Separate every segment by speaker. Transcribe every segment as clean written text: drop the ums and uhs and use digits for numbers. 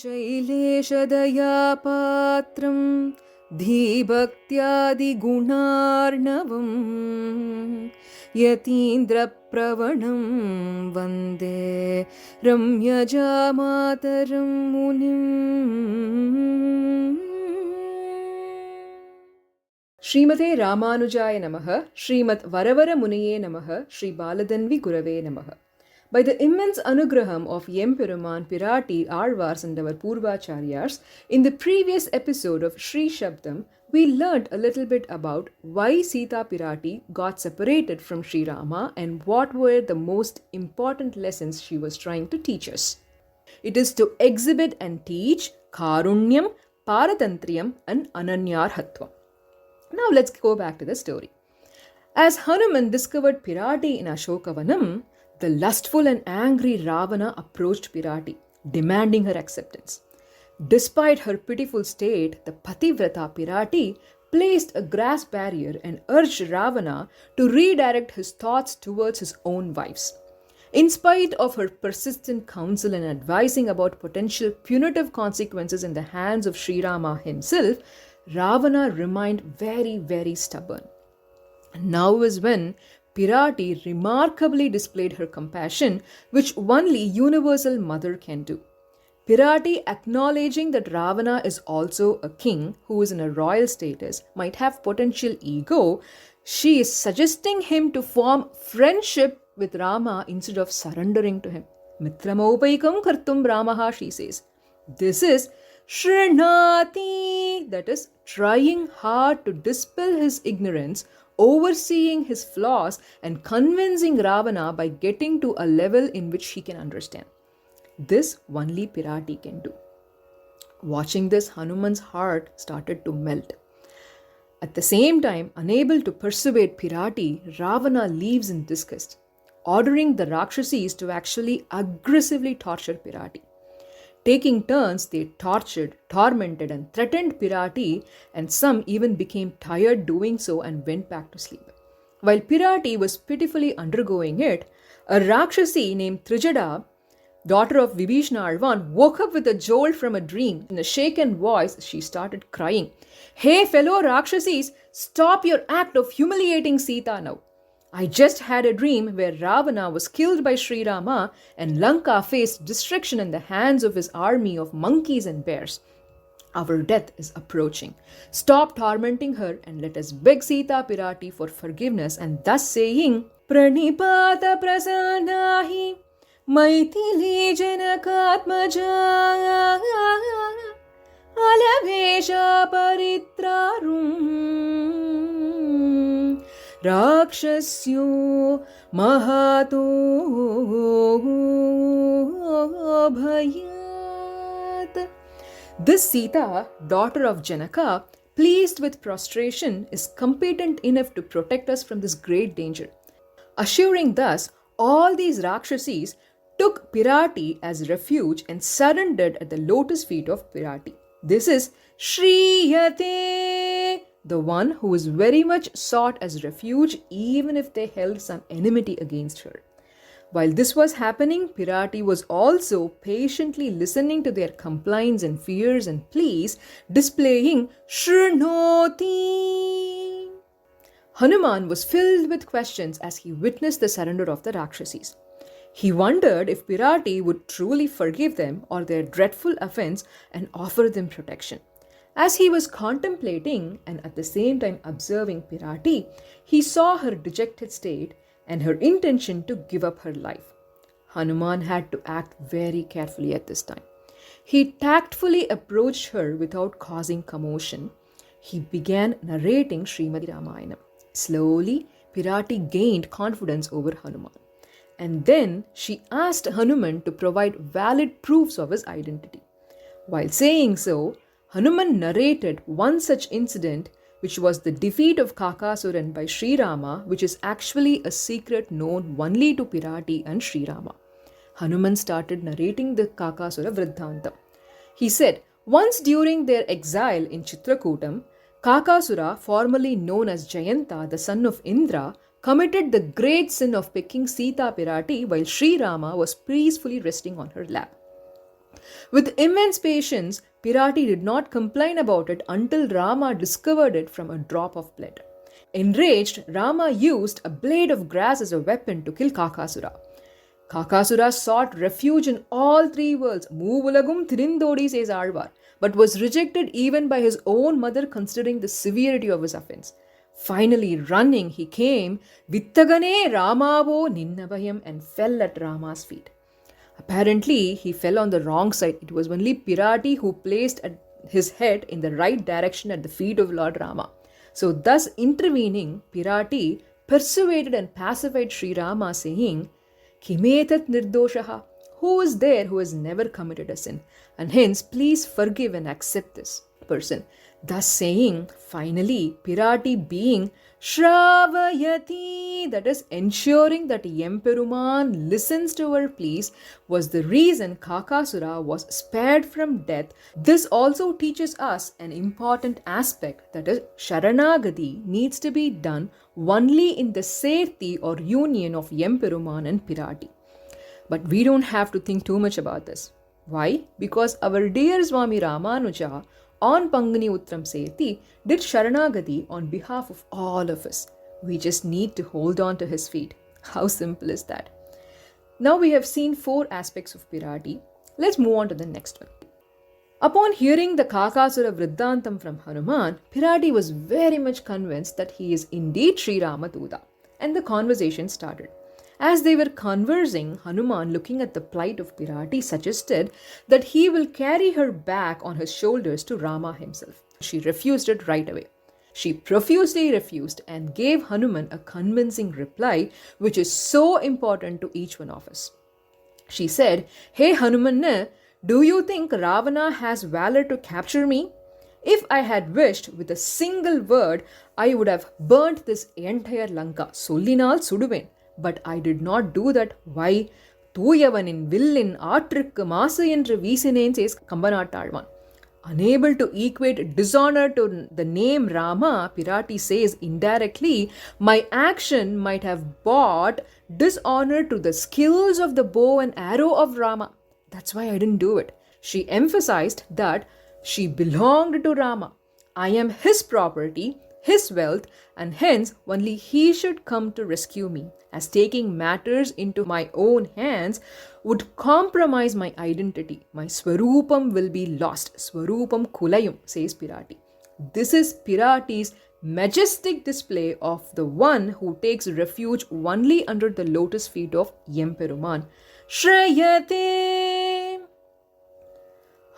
Speaker 1: शैलेशदयापात्रं धीभक्त्यादिगुणार्णवं यतीन्द्रप्रवणं वन्दे रम्यजामातरं मुनिम्. Srimathae Raamanujaya Namaha, Srimat.Varavaramuniye Namaha, Sri Baladanvi Gurave Namaha. By the immense anugraham of Emperuman Pirati, Alvars and our Purvacharyas, in the previous episode of Sri Shabdam, we learnt a little bit about why Sita Pirati got separated from Sri Rama and what were the most important lessons she was trying to teach us. It is to exhibit and teach Karunyam, Paratantriyam and Ananyarhatvam. Now let's go back to the story. As Hanuman discovered Pirati in Ashokavanam, the lustful and angry Ravana approached Pirati, demanding her acceptance. Despite her pitiful state, the Pativrata Pirati placed a grass barrier and urged Ravana to redirect his thoughts towards his own wives. In spite of her persistent counsel and advising about potential punitive consequences in the hands of Sri Rama himself, Ravana remained very stubborn. Now is when Pirati remarkably displayed her compassion, which only universal mother can do. Pirati, acknowledging that Ravana is also a king who is in a royal status, might have potential ego, she is suggesting him to form friendship with Rama instead of surrendering to him. Mitramaupaikum kartum Ramaha, she says. This is Shrinati, that is, trying hard to dispel his ignorance, overseeing his flaws, and convincing Ravana by getting to a level in which he can understand. This only Pirati can do. Watching this, Hanuman's heart started to melt. At the same time, unable to persuade Pirati, Ravana leaves in disgust, ordering the Rakshasis to actually aggressively torture Pirati. Taking turns, they tortured, tormented and threatened Pirati, and some even became tired doing so and went back to sleep. While Pirati was pitifully undergoing it, a Rakshasi named Trijada, daughter of Vibhishna Alvan, woke up with a jolt from a dream. In a shaken voice, she started crying, "Hey fellow Rakshasis, stop your act of humiliating Sita now. I just had a dream where Ravana was killed by Sri Rama and Lanka faced destruction in the hands of his army of monkeys and bears. Our death is approaching. Stop tormenting her and let us beg Sita Pirati for forgiveness." And thus saying, Pranipata prasanahi maithili janakatmaja alavesha paritrarum Rakshasyo Mahato Bhayat. This Sita, daughter of Janaka, pleased with prostration, is competent enough to protect us from this great danger. Assuring thus, all these Rakshasis took Pirati as refuge and surrendered at the lotus feet of Pirati. This is Shriyate, the one who is very much sought as refuge even if they held some enmity against her. While this was happening, Pirati was also patiently listening to their complaints and fears and pleas, displaying Shrunoti. Hanuman was filled with questions as he witnessed the surrender of the Rakshasis. He wondered if Pirati would truly forgive them or their dreadful offense and offer them protection. As he was contemplating and at the same time observing Pirati, he saw her dejected state and her intention to give up her life. Hanuman had to act very carefully at this time. He tactfully approached her without causing commotion. He began narrating Srimati Ramayana. Slowly, Pirati gained confidence over Hanuman. And then she asked Hanuman to provide valid proofs of his identity. While saying so, Hanuman narrated one such incident, which was the defeat of Kakasuran by Sri Rama, which is actually a secret known only to Pirati and Sri Rama. Hanuman started narrating the Kakasura Vriddhantam. He said, once during their exile in Chitrakutam, Kakasura, formerly known as Jayanta, the son of Indra, committed the great sin of picking Sita Pirati while Sri Rama was peacefully resting on her lap. With immense patience, Pirati did not complain about it until Rama discovered it from a drop of blood. Enraged, Rama used a blade of grass as a weapon to kill Kakasura. Kakasura sought refuge in all three worlds, Moovulagum Thirindodi, says Alvar, but was rejected even by his own mother considering the severity of his offense. Finally, running, he came, Vittagane Ramavo Ninnabhayam, and fell at Rama's feet. Apparently, he fell on the wrong side. It was only Pirati who placed his head in the right direction at the feet of Lord Rama. So, thus intervening, Pirati persuaded and pacified Sri Rama, saying, Kimetat nirdoshaha, who is there who has never committed a sin? And hence, please forgive and accept this person. Thus saying, finally, Pirati being Shravayati, that is ensuring that Emperuman listens to our pleas, was the reason Kakasura was spared from death. This also teaches us an important aspect, that is, Sharanagati needs to be done only in the safety or union of Emperuman and Pirati. But we don't have to think too much about this. Why? Because our dear Swami Ramanuja on Pangani Uttram Sethi did Sharanagati on behalf of all of us. We just need to hold on to his feet. How simple is that? Now we have seen 4 aspects of Pirati. Let's move on to the next one. Upon hearing the Kakasura Vriddhantam from Hanuman, Pirati was very much convinced that he is indeed Sri Ramaduta, and the conversation started. As they were conversing, Hanuman, looking at the plight of Pirati, suggested that he will carry her back on his shoulders to Rama himself. She refused it right away. She profusely refused and gave Hanuman a convincing reply, which is so important to each one of us. She said, Hey Hanuman, do you think Ravana has valor to capture me? If I had wished with a single word, I would have burnt this entire Lanka. Sollinal suduven. But I did not do that. Why? Thooyavanin villin aatrukku maasu endru veesineen, says Kambanattalvan. Unable to equate dishonor to the name Rama, Pirati says indirectly, my action might have brought dishonor to the skills of the bow and arrow of Rama. That's why I didn't do it. She emphasized that she belonged to Rama. I am his property, his wealth, and hence only he should come to rescue me, as taking matters into my own hands would compromise my identity. My Swarupam will be lost. Swarupam Kulayum, says Pirati. This is Pirati's majestic display of the one who takes refuge only under the lotus feet of Emperuman. Shreyate!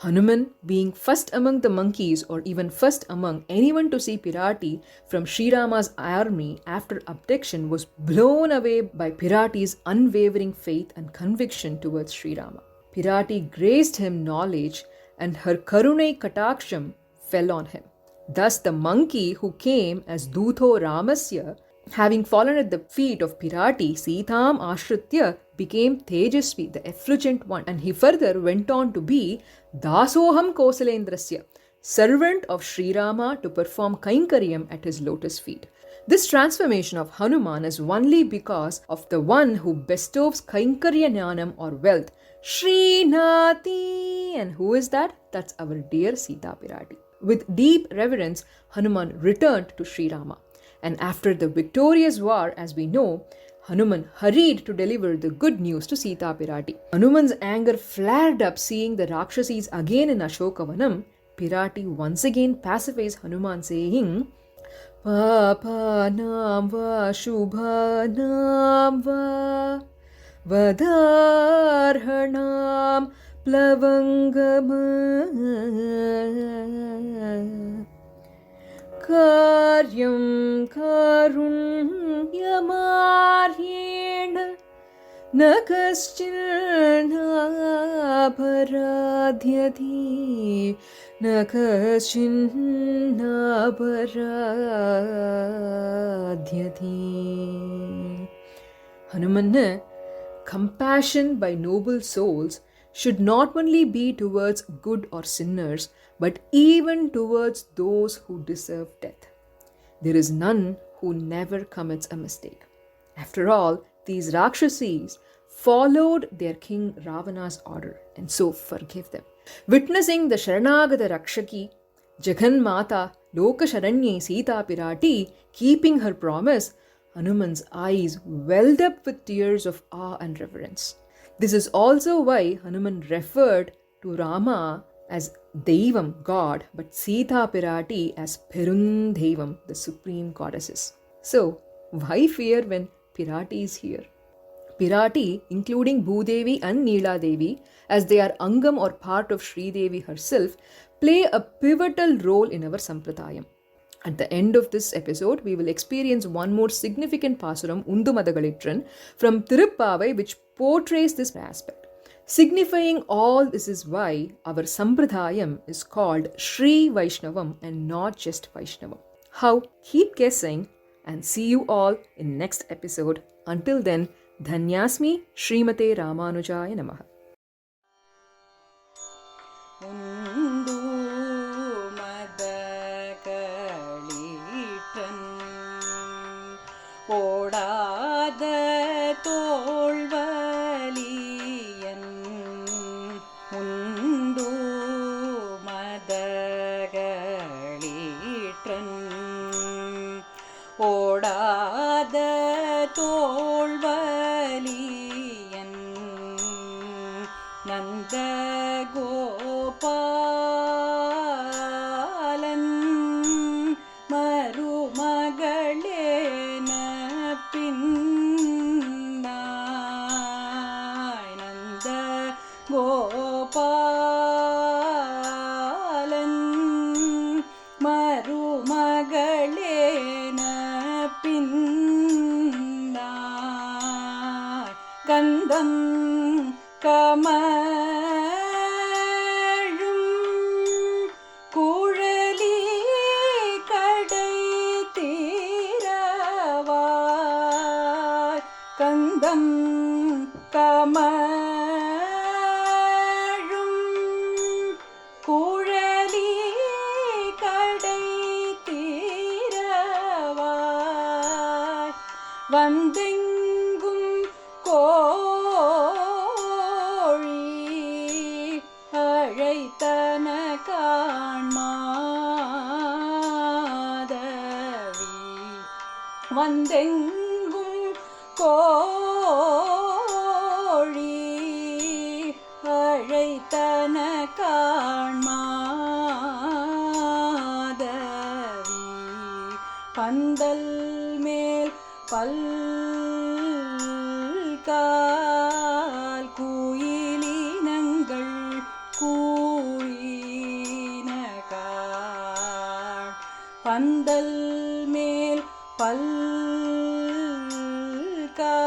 Speaker 1: Hanuman, being first among the monkeys or even first among anyone to see Pirati from Sri Rama's army after abduction, was blown away by Pirati's unwavering faith and conviction towards Sri Rama. Pirati graced him knowledge and her Karunai Kataksham fell on him. Thus the monkey who came as Dutho Ramasya, having fallen at the feet of Pirati, Sitam Ashritya, became Tejasvi, the effulgent one, and he further went on to be Dasoham Kosalendrasya, servant of Sri Rama to perform Kainkaryam at his lotus feet. This transformation of Hanuman is only because of the one who bestows Kainkarya Jnanam or wealth, Srinati. And who is that? That's our dear Sita Pirati. With deep reverence, Hanuman returned to Sri Rama. And after the victorious war, as we know, Hanuman hurried to deliver the good news to Sita Pirati. Hanuman's anger flared up seeing the Rakshasis again in Ashokavanam. Pirati once again pacifies Hanuman, saying, Papa nam va shubha nam va vadarhanam plavangama Karyam karunyamaryena nakaschinna paradhyati nakaschinna paradhyati. Hanuman, compassion by noble souls should not only be towards good or sinners, but even towards those who deserve death. There is none who never commits a mistake. After all, these Rakshasis followed their king Ravana's order, and so forgive them. Witnessing the Sharanagata Rakshaki, Jagan Mata, Lokasharanye Sita Pirati, keeping her promise, Hanuman's eyes welled up with tears of awe and reverence. This is also why Hanuman referred to Rama as Devam, God, but Sita Pirati as Perundevam, the supreme goddesses. So, why fear when Pirati is here? Pirati, including Bhudevi and Neela Devi, as they are Angam or part of Sri Devi herself, play a pivotal role in our Sampradayam. At the end of this episode, we will experience one more significant Pasuram, Undumadagalitran, from Tiruppavai, which portrays this aspect. Signifying all this is why our Sampradayam is called Sri Vaishnavam and not just Vaishnavam. How? Keep guessing and see you all in next episode. Until then, Dhanyasmi Srimathae Raamanujaya Namaha.
Speaker 2: ஓடாத தோள்வலியன் உண்டு மதகளீற்றன் ஓடாத தோள்வலியன் நந்த கோபாலன் மருமகளேன பின்னாய் நந்த கோபாலன் மருமகளேன பின்னாய் கந்தம் கமழும் குழலி கடை தீரவாய் கந்தம் கமழும் குழலி கடை தீரவாய் வந்தெங்கும் கோழி அழைத்தன காண்மாதவி வந்தெங்கும் கோழி அழைத்தன காண்மாதவி பந்தல் மேல் பல்கால் குயிலினங்கள் கூறினகாள் பந்தல் மேல்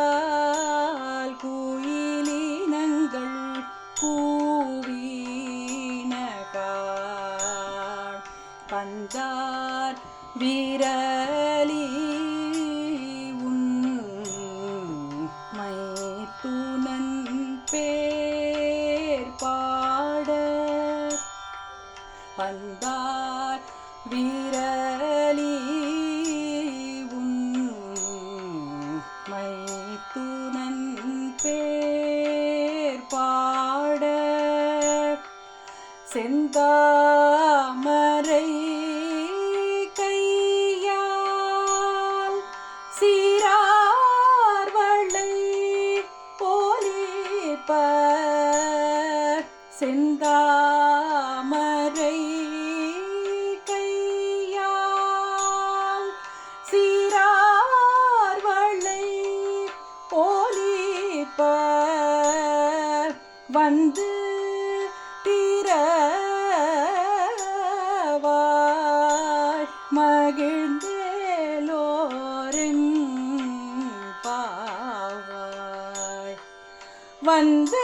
Speaker 2: பல்கால் குயிலினங்கள் கூறினகாள் பந்தார் விரலி மைத்துனன் பேர் பாட பந்தார் விரலி மைத்துனன் பேர் பாட செந்தாமரை கையால் சீரார்வளை போலிப்ப செந்தாமரை கையால் சீரார்வளை போலிப்ப வந்து திரவாய் மகிழ்ந்தேலோரின் பாவாய் வந்து